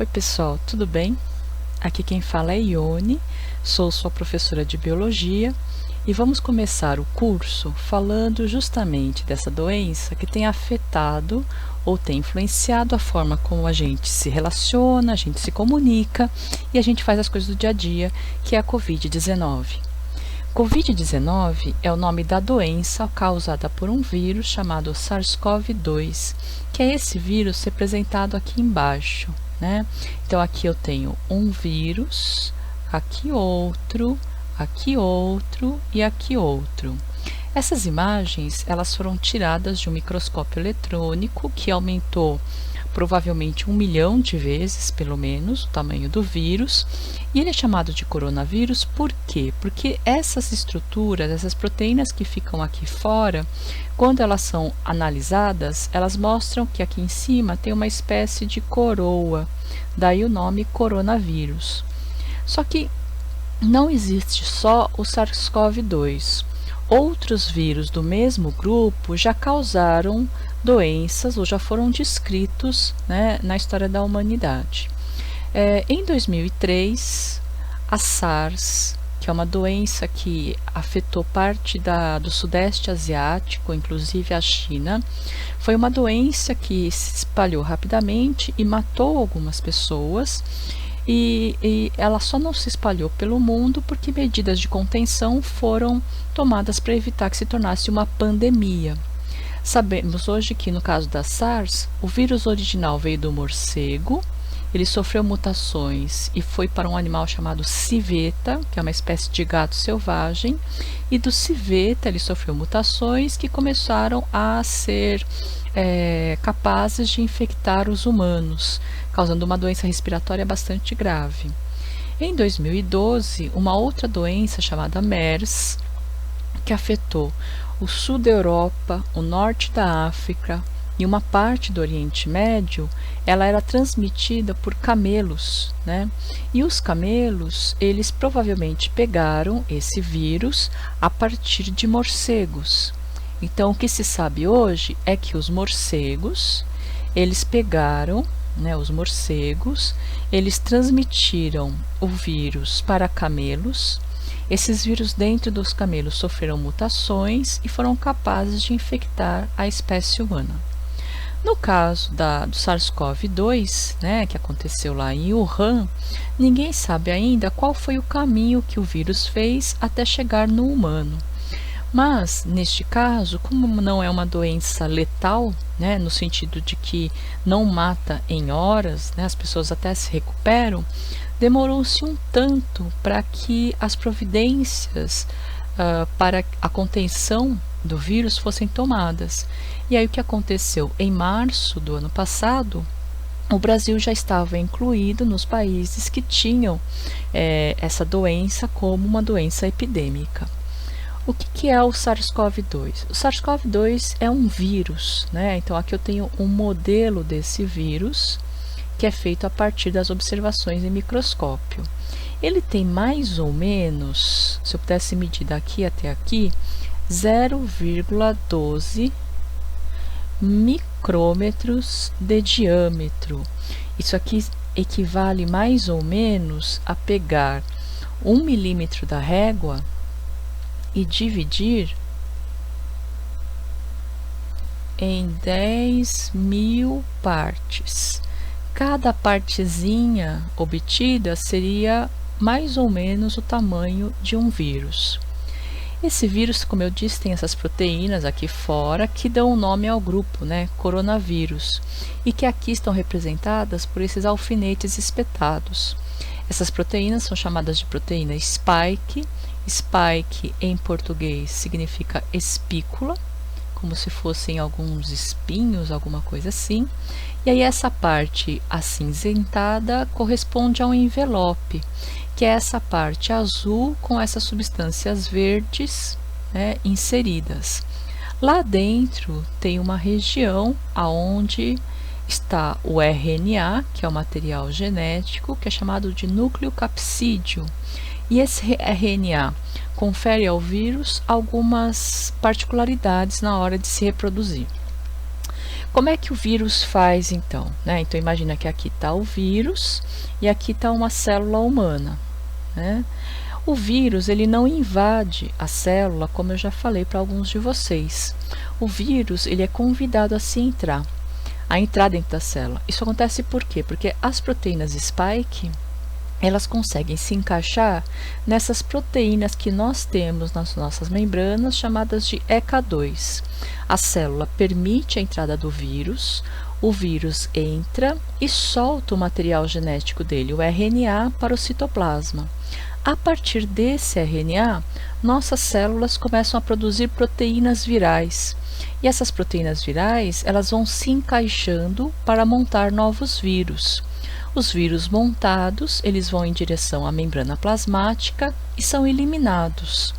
Oi pessoal, tudo bem? Aqui quem fala é Ione, sou sua professora de Biologia e vamos começar o curso falando justamente dessa doença que tem afetado ou tem influenciado a forma como a gente se relaciona, a gente se comunica e a gente faz as coisas do dia a dia, que é a Covid-19. Covid-19 é o nome da doença causada por um vírus chamado SARS-CoV-2, que é esse vírus representado aqui embaixo, né? Então aqui eu tenho um vírus, aqui outro e aqui outro. Essas imagens, elas foram tiradas de um microscópio eletrônico que aumentou provavelmente 1 milhão de vezes, pelo menos, o tamanho do vírus. E ele é chamado de coronavírus por quê? Porque essas estruturas, essas proteínas que ficam aqui fora, quando elas são analisadas, elas mostram que aqui em cima tem uma espécie de coroa, daí o nome coronavírus. Só que não existe só o SARS-CoV-2. Outros vírus do mesmo grupo já causaram doenças ou já foram descritos, né, na história da humanidade. Em 2003, a SARS, que é uma doença que afetou parte do Sudeste Asiático, inclusive a China, foi uma doença que se espalhou rapidamente e matou algumas pessoas. E ela só não se espalhou pelo mundo porque medidas de contenção foram tomadas para evitar que se tornasse uma pandemia. Sabemos hoje que, no caso da SARS, o vírus original veio do morcego, ele sofreu mutações e foi para um animal chamado civeta, que é uma espécie de gato selvagem, e do civeta ele sofreu mutações que começaram a ser capazes de infectar os humanos, causando uma doença respiratória bastante grave. Em 2012, uma outra doença chamada MERS, que afetou o sul da Europa, o norte da África e uma parte do Oriente Médio, ela era transmitida por camelos, né? E os camelos, eles provavelmente pegaram esse vírus a partir de morcegos. Então, o que se sabe hoje é que os morcegos, eles pegaram, né, os morcegos, eles transmitiram o vírus para camelos. Esses vírus dentro dos camelos sofreram mutações e foram capazes de infectar a espécie humana. No caso do SARS-CoV-2, né, que aconteceu lá em Wuhan, ninguém sabe ainda qual foi o caminho que o vírus fez até chegar no humano. Mas, neste caso, como não é uma doença letal, né, no sentido de que não mata em horas, né, as pessoas até se recuperam, demorou-se um tanto para que as providências para a contenção do vírus fossem tomadas. E aí o que aconteceu? Em março do ano passado, o Brasil já estava incluído nos países que tinham essa doença como uma doença epidêmica. O que é o SARS-CoV-2? O SARS-CoV-2 é um vírus, né? Então aqui eu tenho um modelo desse vírus que é feito a partir das observações em microscópio. Ele tem mais ou menos, se eu pudesse medir daqui até aqui, 0,12 micrômetros de diâmetro. Isso aqui equivale mais ou menos a pegar 1 milímetro da régua e dividir em 10.000 partes. Cada partezinha obtida seria mais ou menos o tamanho de um vírus. Esse vírus, como eu disse, tem essas proteínas aqui fora que dão o nome ao grupo, né, coronavírus, e que aqui estão representadas por esses alfinetes espetados. Essas proteínas são chamadas de proteína spike. Spike em português significa espícula, como se fossem alguns espinhos, alguma coisa assim. E aí essa parte acinzentada corresponde a um envelope, que é essa parte azul com essas substâncias verdes, né, inseridas. Lá dentro tem uma região aonde está o RNA, que é o material genético, que é chamado de núcleo capsídeo. E esse RNA confere ao vírus algumas particularidades na hora de se reproduzir. Como é que o vírus faz então? Né? Então imagina que aqui está o vírus e aqui está uma célula humana. Né? O vírus ele não invade a célula, como eu já falei para alguns de vocês. O vírus ele é convidado a entrar dentro da célula. Isso acontece por quê? Porque as proteínas spike elas conseguem se encaixar nessas proteínas que nós temos nas nossas membranas, chamadas de ECA2. A célula permite a entrada do vírus, o vírus entra e solta o material genético dele, o RNA, para o citoplasma. A partir desse RNA, nossas células começam a produzir proteínas virais. E essas proteínas virais, elas vão se encaixando para montar novos vírus. Os vírus montados, eles vão em direção à membrana plasmática e são eliminados.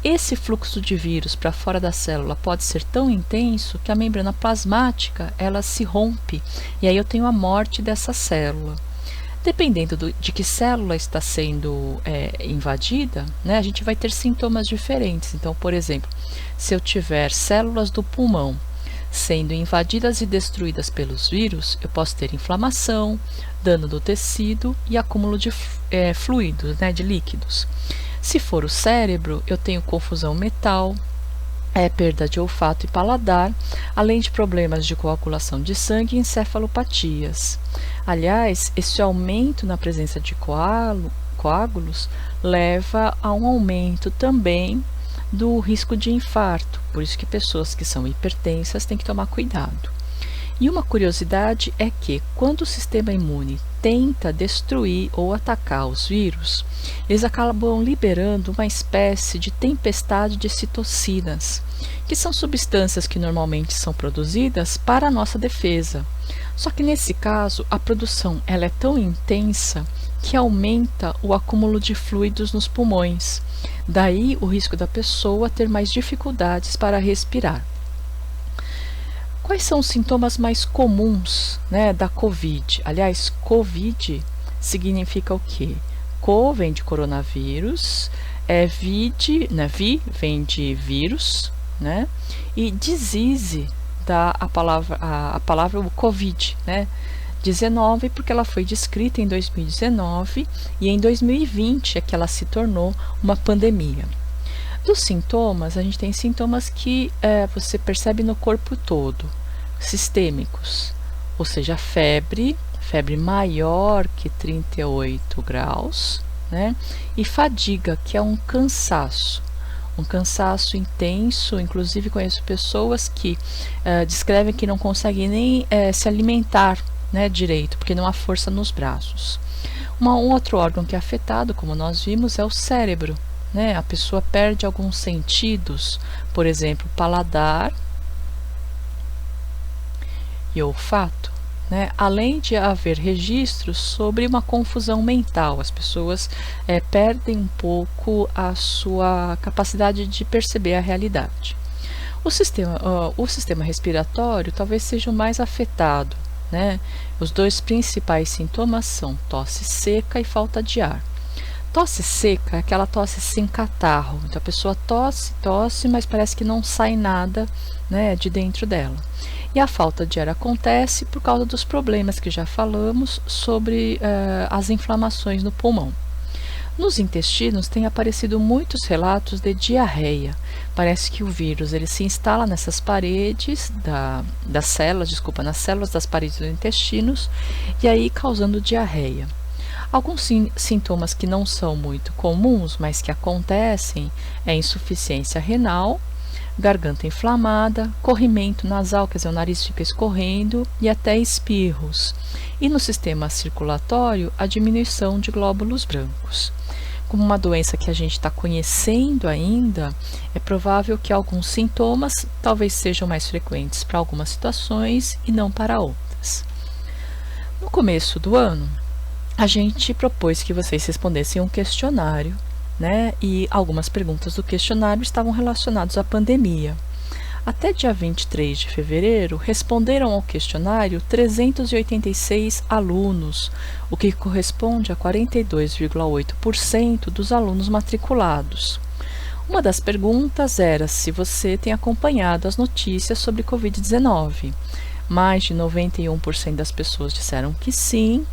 Esse fluxo de vírus para fora da célula pode ser tão intenso que a membrana plasmática ela se rompe e aí eu tenho a morte dessa célula. Dependendo de que célula está sendo invadida, né, a gente vai ter sintomas diferentes. Então, por exemplo, se eu tiver células do pulmão sendo invadidas e destruídas pelos vírus, eu posso ter inflamação, dano do tecido e acúmulo de fluidos, né, de líquidos. Se for o cérebro, eu tenho confusão mental, perda de olfato e paladar, além de problemas de coagulação de sangue e encefalopatias. Aliás, esse aumento na presença de coágulos leva a um aumento também do risco de infarto, por isso que pessoas que são hipertensas têm que tomar cuidado. E uma curiosidade é que, quando o sistema imune tenta destruir ou atacar os vírus, eles acabam liberando uma espécie de tempestade de citocinas, que são substâncias que normalmente são produzidas para a nossa defesa. Só que nesse caso, a produção ela é tão intensa que aumenta o acúmulo de fluidos nos pulmões. Daí o risco da pessoa ter mais dificuldades para respirar. Quais são os sintomas mais comuns, né, da COVID? Aliás, COVID significa o quê? Co vem de coronavírus, vid, né, vi vem de vírus, né, e disease dá a palavra o COVID, né, 19, porque ela foi descrita em 2019 e em 2020 é que ela se tornou uma pandemia. Dos sintomas, a gente tem sintomas que você percebe no corpo todo, sistêmicos, ou seja, febre maior que 38 graus, né? E fadiga, que é um cansaço intenso. Inclusive conheço pessoas que descrevem que não conseguem nem se alimentar, né, direito, porque não há força nos braços. Um outro órgão que é afetado, como nós vimos, é o cérebro. Né? A pessoa perde alguns sentidos, por exemplo, paladar e olfato, né? Além de haver registros sobre uma confusão mental, as pessoas perdem um pouco a sua capacidade de perceber a realidade. O sistema respiratório talvez seja o mais afetado, né? Os dois principais sintomas são tosse seca e falta de ar. Tosse seca é aquela tosse sem catarro, então a pessoa tosse, mas parece que não sai nada, né, de dentro dela. E a falta de ar acontece por causa dos problemas que já falamos sobre as inflamações no pulmão. Nos intestinos tem aparecido muitos relatos de diarreia. Parece que o vírus ele se instala nessas paredes nas células das paredes dos intestinos e aí causando diarreia. Alguns sintomas que não são muito comuns, mas que acontecem, é insuficiência renal, garganta inflamada, corrimento nasal, quer dizer, o nariz fica escorrendo, e até espirros. E no sistema circulatório, a diminuição de glóbulos brancos. Como uma doença que a gente está conhecendo ainda, é provável que alguns sintomas talvez sejam mais frequentes para algumas situações e não para outras. No começo do ano, a gente propôs que vocês respondessem um questionário, né? E algumas perguntas do questionário estavam relacionadas à pandemia. Até dia 23 de fevereiro, responderam ao questionário 386 alunos, o que corresponde a 42,8% dos alunos matriculados. Uma das perguntas era se você tem acompanhado as notícias sobre Covid-19. mais de 91% das pessoas disseram que sim,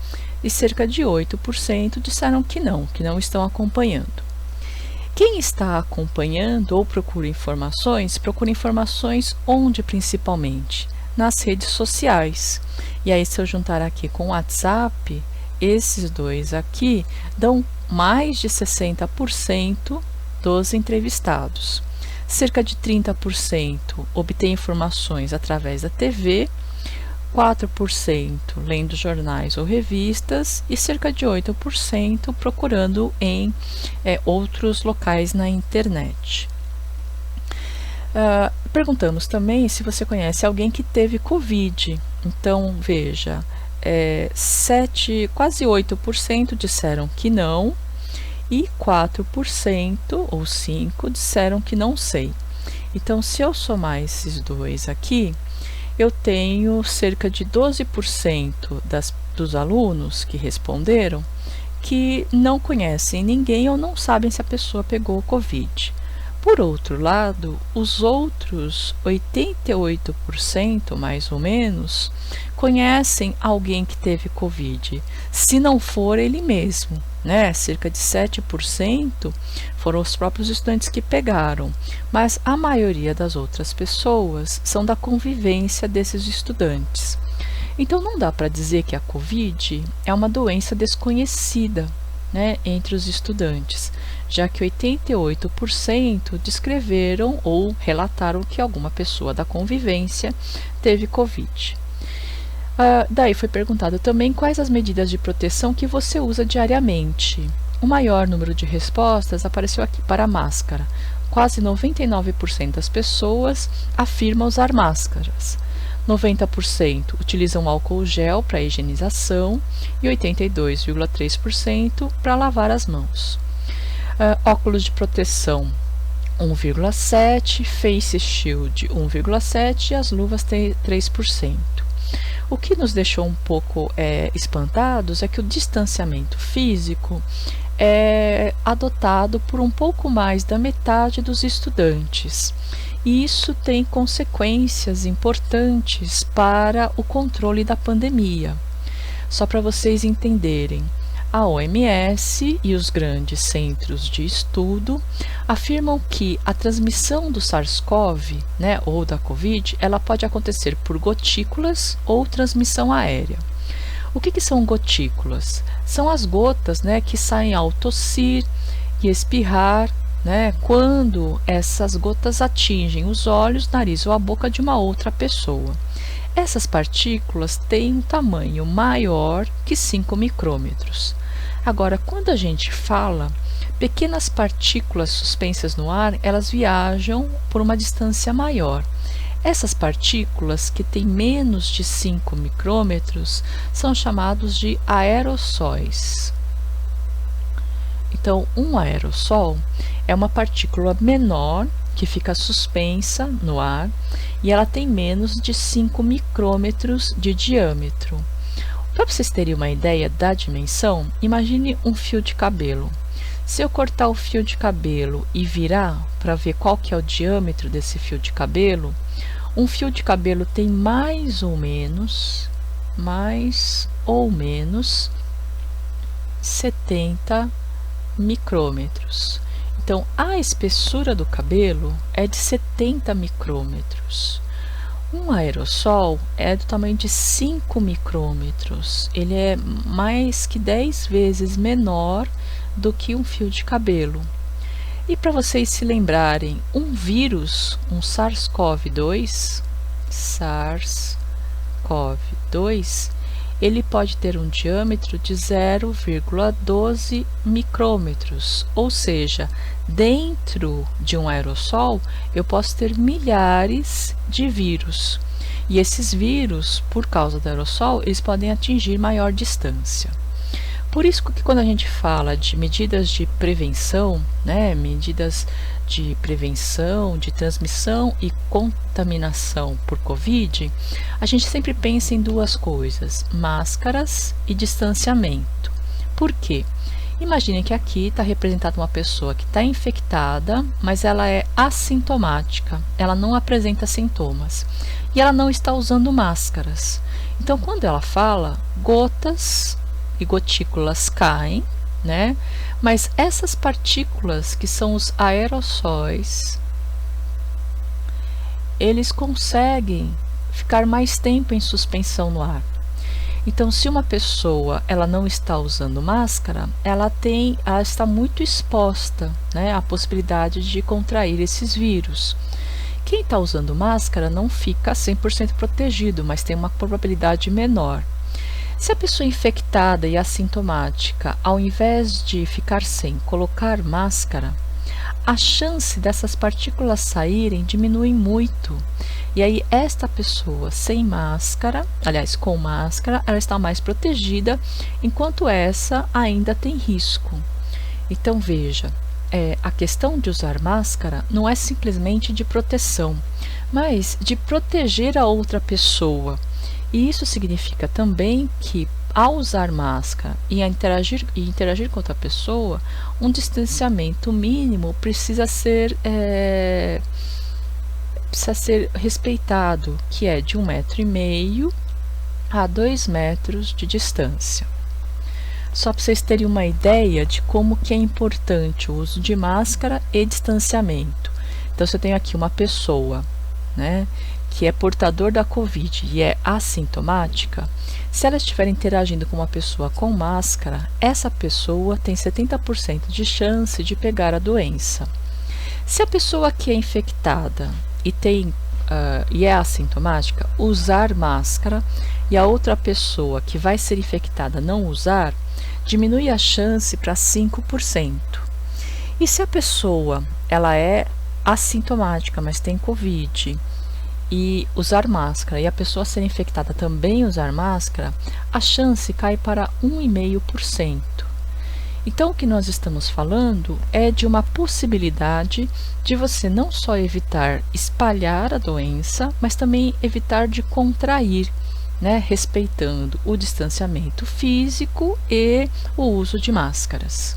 e cerca de 8% disseram que não estão acompanhando. Quem está acompanhando ou procura informações onde principalmente? Nas redes sociais. E aí, se eu juntar aqui com o WhatsApp, esses dois aqui dão mais de 60% dos entrevistados. Cerca de 30% obtém informações através da TV, 4% lendo jornais ou revistas e cerca de 8% procurando em outros locais na internet. Perguntamos também se você conhece alguém que teve Covid. Então, veja, quase 8% disseram que não e 4% ou 5% disseram que não sei. Então, se eu somar esses dois aqui, eu tenho cerca de 12% dos alunos que responderam que não conhecem ninguém ou não sabem se a pessoa pegou Covid. Por outro lado, os outros 88%, mais ou menos, conhecem alguém que teve Covid, se não for ele mesmo, né? Cerca de 7% foram os próprios estudantes que pegaram, mas a maioria das outras pessoas são da convivência desses estudantes. Então, não dá para dizer que a Covid é uma doença desconhecida, né, entre os estudantes, já que 88% descreveram ou relataram que alguma pessoa da convivência teve Covid. Daí foi perguntado também quais as medidas de proteção que você usa diariamente. O maior número de respostas apareceu aqui para a máscara. Quase 99% das pessoas afirmam usar máscaras. 90% utilizam álcool gel para higienização e 82,3% para lavar as mãos. Óculos de proteção 1,7%, face shield 1,7% e as luvas 3%. O que nos deixou um pouco espantados é que o distanciamento físico é adotado por um pouco mais da metade dos estudantes. E isso tem consequências importantes para o controle da pandemia. Só para vocês entenderem, a OMS e os grandes centros de estudo afirmam que a transmissão do SARS-CoV, né, ou da COVID, ela pode acontecer por gotículas ou transmissão aérea. O que são gotículas? São as gotas, né, que saem ao tossir e espirrar, né, quando essas gotas atingem os olhos, nariz ou a boca de uma outra pessoa. Essas partículas têm um tamanho maior que 5 micrômetros. Agora, quando a gente fala, pequenas partículas suspensas no ar, elas viajam por uma distância maior. Essas partículas, que têm menos de 5 micrômetros, são chamados de aerossóis. Então, um aerossol é uma partícula menor que fica suspensa no ar e ela tem menos de 5 micrômetros de diâmetro. Para vocês terem uma ideia da dimensão, imagine um fio de cabelo. Se eu cortar o fio de cabelo e virar para ver qual que é o diâmetro desse fio de cabelo, um fio de cabelo tem mais ou menos 70 micrômetros. Então, a espessura do cabelo é de 70 micrômetros. Um aerossol é do tamanho de 5 micrômetros. Ele é mais que 10 vezes menor do que um fio de cabelo. E para vocês se lembrarem, um vírus, um SARS-CoV-2, ele pode ter um diâmetro de 0,12 micrômetros, ou seja, dentro de um aerossol eu posso ter milhares de vírus. E esses vírus, por causa do aerossol, eles podem atingir maior distância. Por isso que quando a gente fala de medidas de prevenção, né, medidas de prevenção, de transmissão e contaminação por Covid, a gente sempre pensa em duas coisas: máscaras e distanciamento. Por quê? Imagine que aqui está representada uma pessoa que está infectada, mas ela é assintomática, ela não apresenta sintomas. e ela não está usando máscaras. Então, quando ela fala, gotas e gotículas caem, né? Mas essas partículas, que são os aerossóis, eles conseguem ficar mais tempo em suspensão no ar. Então, se uma pessoa ela não está usando máscara, ela está muito exposta, né, à possibilidade de contrair esses vírus. Quem está usando máscara não fica 100% protegido, mas tem uma probabilidade menor. Se a pessoa infectada e assintomática, ao invés de ficar sem colocar máscara, a chance dessas partículas saírem diminui muito. E aí esta pessoa sem máscara, aliás, com máscara, ela está mais protegida, enquanto essa ainda tem risco. Então veja, a questão de usar máscara não é simplesmente de proteção, mas de proteger a outra pessoa. E isso significa também que, ao usar máscara e interagir com outra pessoa, um distanciamento mínimo precisa ser respeitado, que é de 1,5 m a 2 metros de distância. Só para vocês terem uma ideia de como que é importante o uso de máscara e distanciamento. Então, se eu tenho aqui uma pessoa, né, que é portador da Covid e é assintomática, se ela estiver interagindo com uma pessoa com máscara, essa pessoa tem 70% de chance de pegar a doença. Se a pessoa que é infectada e é assintomática usar máscara e a outra pessoa que vai ser infectada não usar, diminui a chance para 5%. E se a pessoa ela é assintomática, mas tem Covid, e usar máscara e a pessoa ser infectada também usar máscara, a chance cai para 1,5%. Então, o que nós estamos falando é de uma possibilidade de você não só evitar espalhar a doença, mas também evitar de contrair, né, respeitando o distanciamento físico e o uso de máscaras.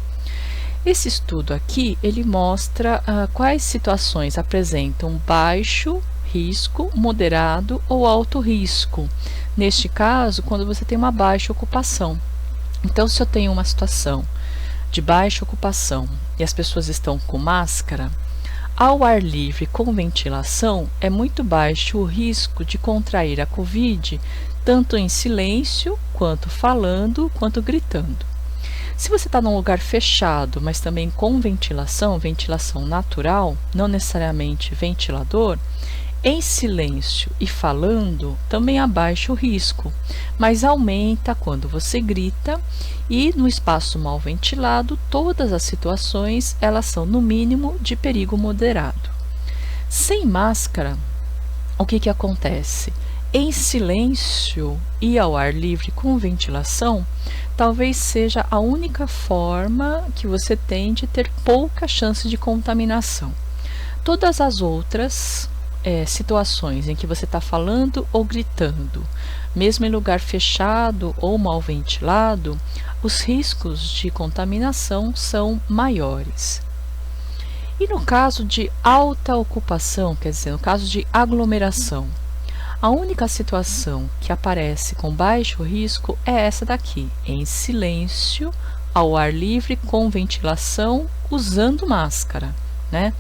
Esse estudo aqui, ele mostra quais situações apresentam baixo risco, moderado ou alto risco. Neste caso, quando você tem uma baixa ocupação. Então, se eu tenho uma situação de baixa ocupação e as pessoas estão com máscara, ao ar livre com ventilação, é muito baixo o risco de contrair a Covid, tanto em silêncio, quanto falando, quanto gritando. Se você está num lugar fechado, mas também com ventilação natural, não necessariamente ventilador, em silêncio e falando, também abaixa o risco, mas aumenta quando você grita, e no espaço mal ventilado, todas as situações elas são no mínimo de perigo moderado. Sem máscara, o que acontece? Em silêncio e ao ar livre com ventilação, talvez seja a única forma que você tem de ter pouca chance de contaminação. Todas as outras situações em que você está falando ou gritando, mesmo em lugar fechado ou mal ventilado, os riscos de contaminação são maiores. E no caso de alta ocupação, quer dizer, no caso de aglomeração, a única situação que aparece com baixo risco é essa daqui, em silêncio, ao ar livre, com ventilação, usando máscara, né?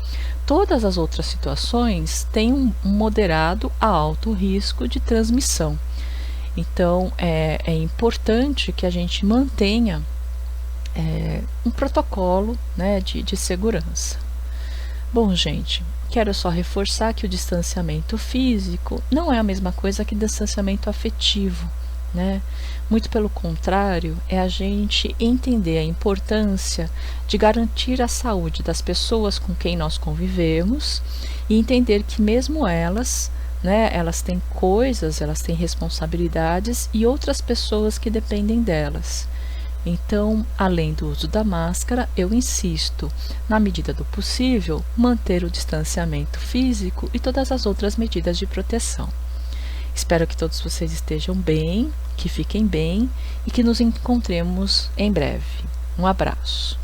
Todas as outras situações têm um moderado a alto risco de transmissão. Então, é importante que a gente mantenha um protocolo, né, de segurança. Bom, gente, quero só reforçar que o distanciamento físico não é a mesma coisa que distanciamento afetivo, né? Muito pelo contrário, é a gente entender a importância de garantir a saúde das pessoas com quem nós convivemos e entender que mesmo elas, né, elas têm coisas, elas têm responsabilidades e outras pessoas que dependem delas. Então, além do uso da máscara, eu insisto, na medida do possível, manter o distanciamento físico e todas as outras medidas de proteção. Espero que todos vocês estejam bem, que fiquem bem e que nos encontremos em breve. Um abraço.